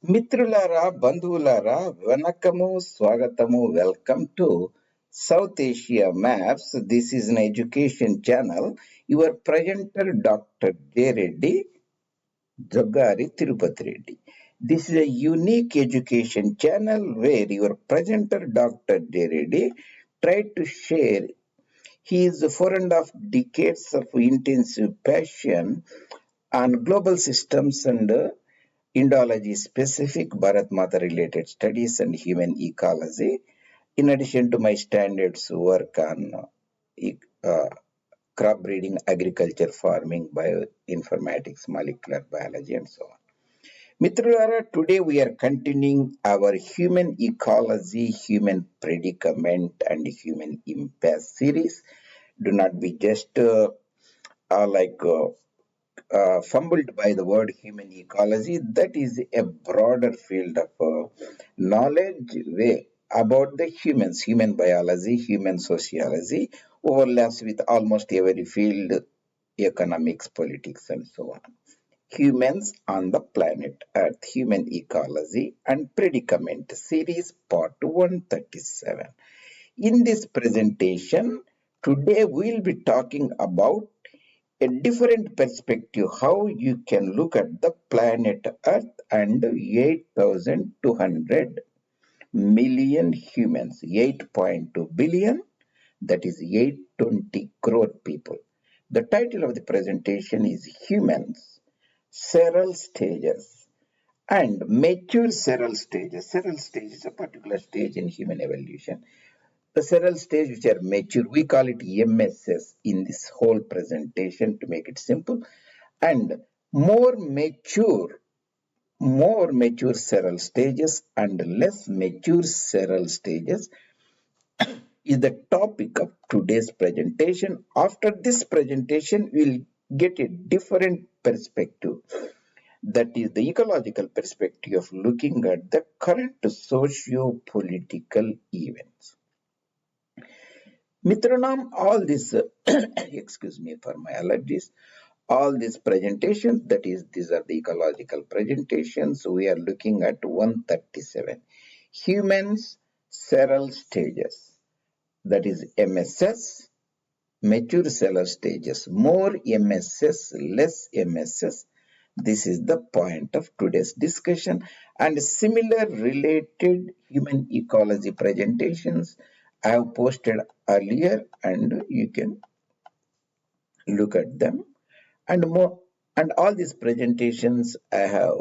మిత్రులారా, బంధువులారా, వనకము, స్వాగతము. Welcome to South Asia Maps. This is an education channel. Your presenter, Dr. J. Reddy, Jogari Tirupati Reddy. This is a unique education channel where your presenter, Dr. J. Reddy, tried to share his 4.5 decades of intensive passion on global systems and Indology specific Bharat Mata related studies and human ecology, in addition to my standards work on uh, crop breeding, agriculture, farming, bioinformatics, molecular biology, and so on. Mitrulara, today we are continuing our human ecology, human predicament, and human impasse series. Do not be just like fumbled by the word human ecology. That is a broader field of knowledge about the humans, human biology, human sociology, overlaps with almost every field, economics, politics, and so on. Humans on the planet Earth, Human Ecology and Predicament Series Part 137. In this presentation, today we'll be talking about a different perspective how you can look at the planet Earth and 8,200 million humans, 8.2 billion, that is 820 crore people. The title of the presentation is Humans, Seral Stages and Mature Seral Stages. Seral stage is a particular stage in human evolution. The several stages which are mature, we call it MSS in this whole presentation to make it simple. And more mature, more mature several stages and less mature several stages is the topic of today's presentation. After this presentation, we'll get a different perspective. That is the ecological perspective of looking at the current socio-political events. Mitranam, all this, excuse me for my allergies, all these presentations, that is, these are the ecological presentations. We are looking at 137. Humans, several stages, that is MSS, mature cellular stages, more MSS, less MSS. This is the point of today's discussion, and similar related human ecology presentations I have posted earlier, and you can look at them. And more, and all these presentations I have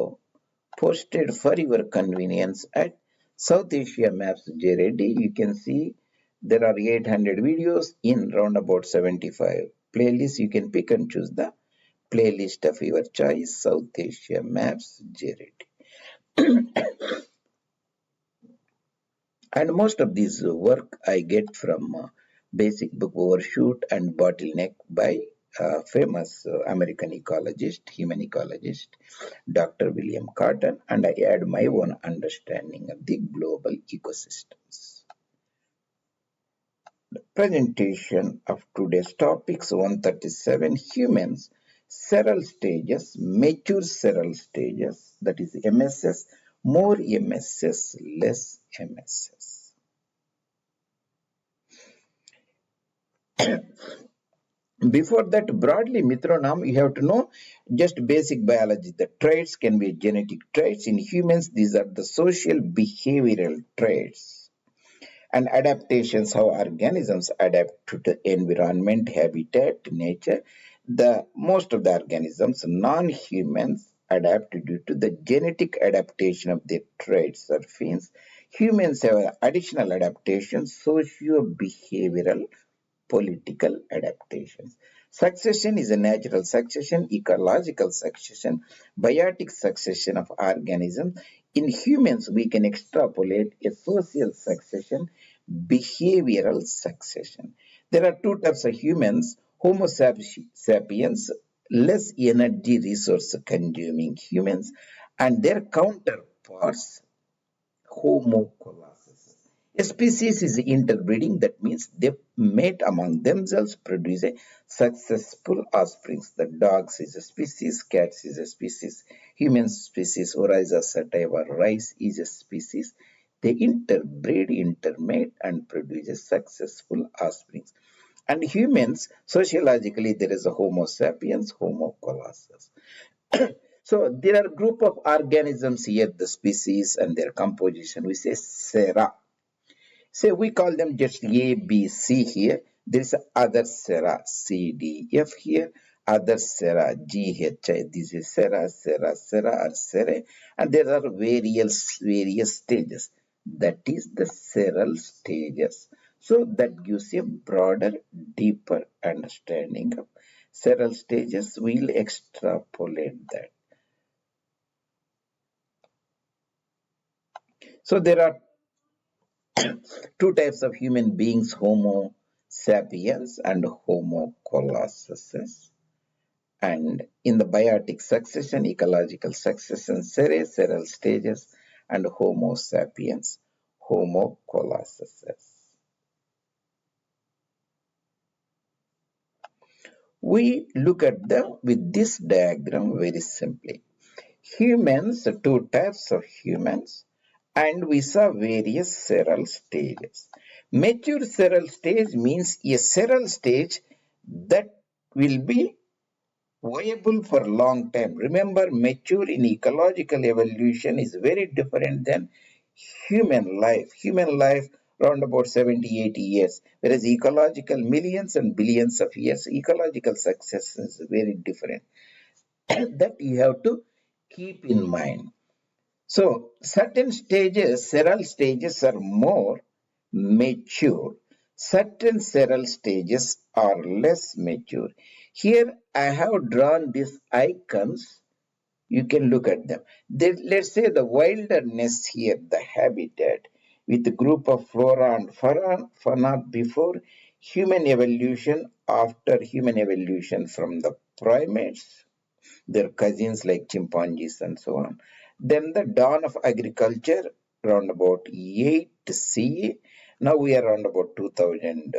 posted for your convenience at South Asia Maps J. Reddy. You can see there are 800 videos in round about 75 playlists. You can pick and choose the playlist of your choice, South Asia Maps J. Reddy. And most of this work I get from basic book Overshoot and Bottleneck by famous American ecologist, human ecologist, Dr. William Carton, and I add my own understanding of the global ecosystems. The presentation of today's topics 137 humans, several stages, mature several stages, that is MSS, more MSS, less MSS. Before that, broadly, Mitronam, you have to know just basic biology. The traits can be genetic traits. In humans, these are the social behavioral traits. And adaptations, how organisms adapt to the environment, habitat, nature. The most of the organisms, non-humans, adapt due to the genetic adaptation of their traits or genes. Humans have additional adaptations, socio-behavioral, political adaptations. Succession is a natural succession, ecological succession, biotic succession of organisms. In humans, we can extrapolate a social succession, behavioral succession. There are two types of humans, Homo sapiens, less energy resource consuming humans, and their counterparts, Homo colossus. A species is interbreeding, that means they mate among themselves, produce a successful offspring. The dogs is a species, cats is a species, human species, Oryza sativa, rice is a species. They interbreed, intermate, and produce a successful offspring. And humans, sociologically, there is a Homo sapiens, Homo colossus. So there are a group of organisms here, the species and their composition. We say Sera. So we call them just A, B, C here. There is other Sera, C, D, F here. Other Sera, G, H, I. This is Sera, Sera, Sera, or Sere. And there are various stages. That is the Seral stages. So that gives a broader, deeper understanding of Seral stages. We'll extrapolate that. So there are two types of human beings, Homo sapiens and Homo colossus. And in the biotic succession, ecological succession, Sere, Seral stages, and Homo sapiens, Homo colossus. We look at them with this diagram very simply. Humans, two types of humans, and we saw various seral stages. Mature seral stage means a seral stage that will be viable for a long time. Remember, mature in ecological evolution is very different than human life. Human life around about 70, 80 years, whereas ecological millions and billions of years. Ecological success is very different. That you have to keep in mind. So, certain stages, seral stages are more mature. Certain seral stages are less mature. Here, I have drawn these icons. You can look at them. Let's say the wilderness here, the habitat, with a group of flora and fauna before human evolution, after human evolution from the primates, their cousins like chimpanzees and so on. Then the dawn of agriculture, around about 8 CE. Now we are around about 2000.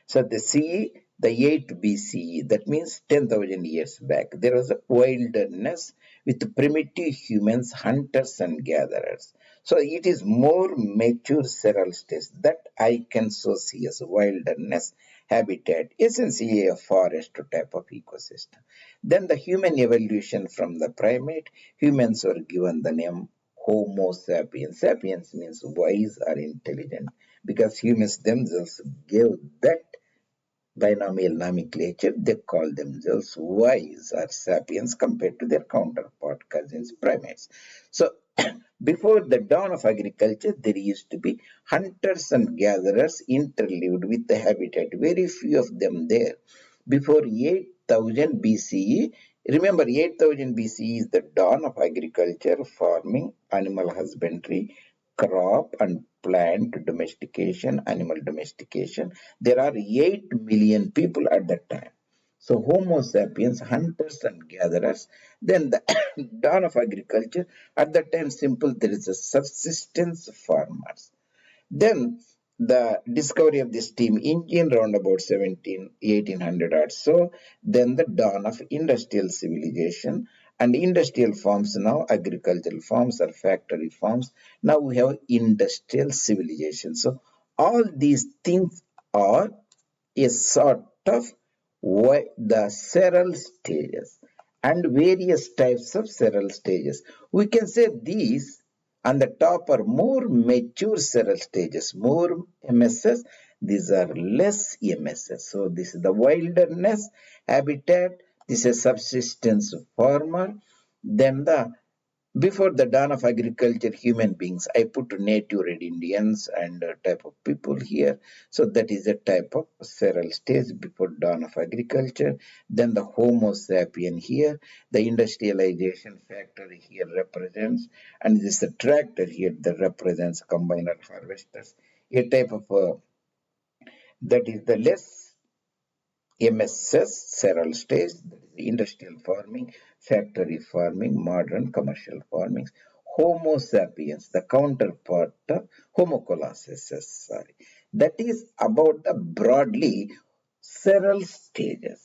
So the CE, the 8 BCE, that means 10,000 years back, there was a wilderness with primitive humans, hunters and gatherers. So it is more mature seral stage that I can so see as wilderness habitat, essentially a forest type of ecosystem. Then the human evolution from the primate, humans were given the name Homo sapiens. Sapiens means wise or intelligent because humans themselves gave that binomial nomenclature. They call themselves wise or sapiens compared to their counterpart cousins primates. So before the dawn of agriculture, there used to be hunters and gatherers interlived with the habitat. Very few of them there. Before 8000 BCE, remember 8000 BCE is the dawn of agriculture, farming, animal husbandry, crop and plant domestication, animal domestication. There are 8 million people at that time. So Homo sapiens, hunters and gatherers. Then the dawn of agriculture. At that time, simple, there is a subsistence farmers. Then the discovery of the steam engine around about 1800 or so. Then the dawn of industrial civilization and industrial farms, now agricultural farms or factory farms. Now we have industrial civilization. So all these things are a sort of the seral stages and various types of seral stages. We can say these on the top are more mature seral stages, more MSS. These are less MSS. So this is the wilderness habitat. This is subsistence farmer. Then the before the dawn of agriculture, human beings, I put native red Indians and a type of people here. So that is a type of seral stage before dawn of agriculture. Then the Homo sapien here, the industrialization factor here represents, and this is a tractor here that represents combiner harvesters. A type of that is the less MSS, seral stage, that is industrial farming, factory farming, modern commercial farming. Homo sapiens, the counterpart of Homo colossus. Sorry. That is about the broadly several stages.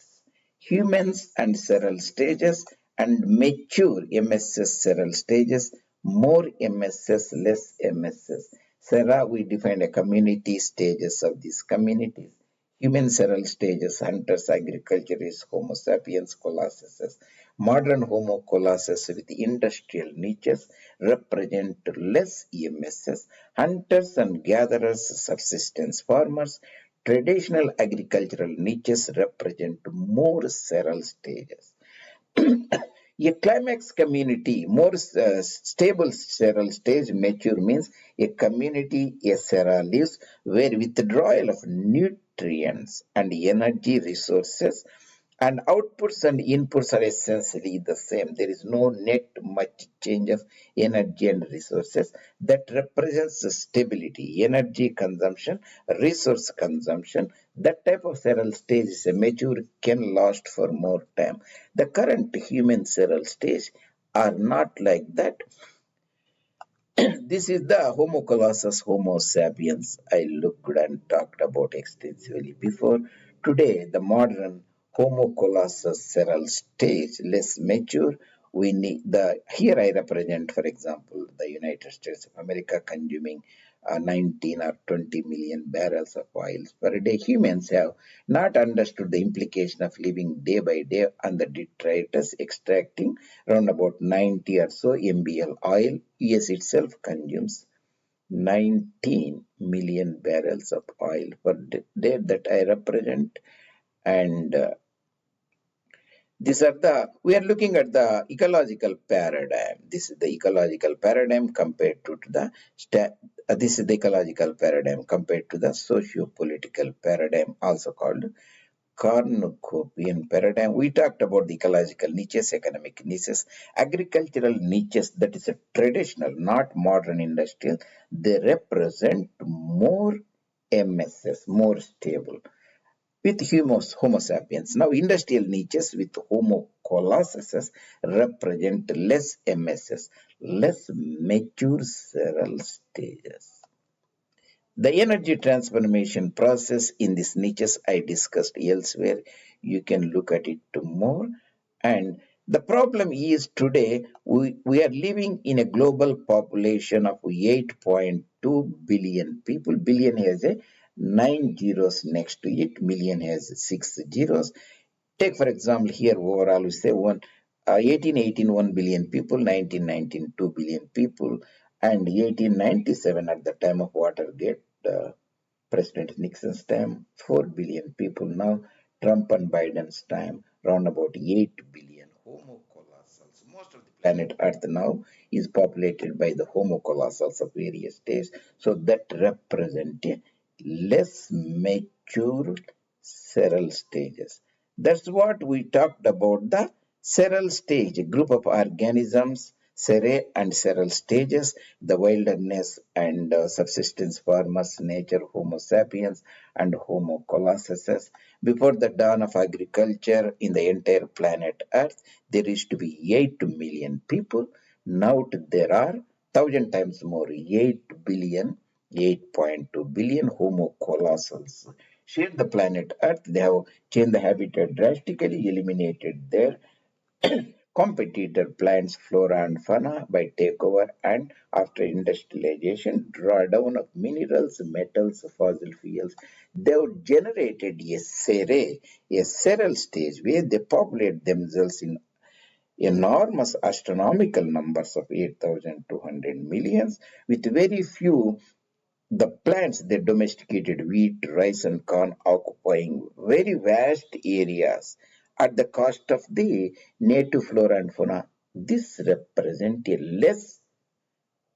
Humans and several stages and mature MSS several stages, more MSS, less MSS. Sarah, we defined a community stages of these communities. Human several stages, hunters, agriculturists, Homo sapiens, colossus. Modern Homo colossus with industrial niches represent less EMSs, hunters and gatherers, subsistence farmers. Traditional agricultural niches represent more several stages. A climax community, more stable sterile stage, mature means a community, a sera lives where withdrawal of nutrients and energy resources and outputs and inputs are essentially the same. There is no net much change of energy and resources. That represents the stability, energy consumption, resource consumption. That type of sterile stage is a mature, can last for more time. The current human sterile stage are not like that. This is the Homo colossus, Homo sapiens I looked and talked about extensively before. Today, the modern Homo colossus seral stage, less mature. We need the here I represent, for example, the United States of America consuming 19 or 20 million barrels of oils per day. Humans have not understood the implication of living day by day on the detritus, extracting around about 90 or so MBL oil. US itself consumes 19 million barrels of oil per day that I represent. And these are the, we are looking at the ecological paradigm. This is the ecological paradigm compared to the, this is the ecological paradigm compared to the socio-political paradigm, also called Cornucopian paradigm. We talked about the ecological niches, economic niches, agricultural niches, that is a traditional, not modern industrial. They represent more MSS, more stable with Homo sapiens. Now, industrial niches with Homo colossus represent less MSS, less mature several stages. The energy transformation process in these niches I discussed elsewhere. You can look at it more. And the problem is today we are living in a global population of 8.2 billion people. Billion has a 9 zeros next to it. Million has 6 zeros. Take for example here overall we say 1818 1 billion people, 1919 2 billion people, and 1897 at the time of Watergate, President Nixon's time, 4 billion people. Now Trump and Biden's time, round about 8 billion. Homo colossals. Most of the planet Earth now is populated by the Homo colossals of various stages. So that represents less mature seral stages. That's what we talked about, the seral stage, a group of organisms, Sere and seral stages, the wilderness and subsistence farmers, nature, Homo sapiens, and Homo colossus. Before the dawn of agriculture in the entire planet Earth, there used to be 8 million people. Now there are 1,000 times more, 8 billion, 8.2 billion Homo colossals shared the planet Earth. They have changed the habitat drastically, eliminated their competitor plants, flora and fauna by takeover and after industrialization, drawdown of minerals, metals, fossil fuels. They have generated a Sere, a seral stage where they populate themselves in enormous astronomical numbers of 8,200 millions with very few the plants they domesticated wheat, rice, and corn occupying very vast areas at the cost of the native flora and fauna. This represents a less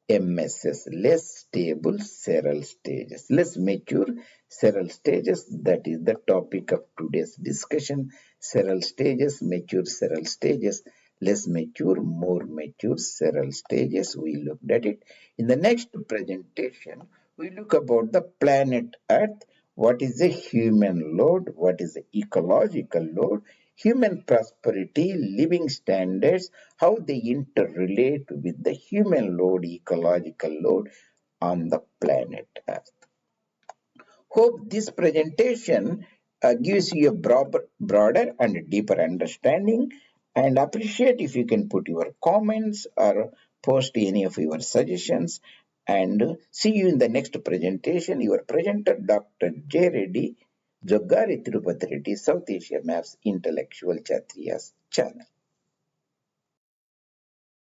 MSS, less stable seral stages, less mature seral stages. That is the topic of today's discussion. Seral stages, mature seral stages, less mature, more mature seral stages. We looked at it. In the next presentation, we look about the planet Earth. What is the human load? What is the ecological load? human prosperity, living standards, how they interrelate with the human load, ecological load on the planet Earth. Hope this presentation gives you a broader and deeper understanding, and appreciate if you can put your comments or post any of your suggestions. And see you in the next presentation. Your presenter, Dr. J. Reddy, Joggari Tirupati Reddy, South Asia Maps Intellectual Chatriya's channel.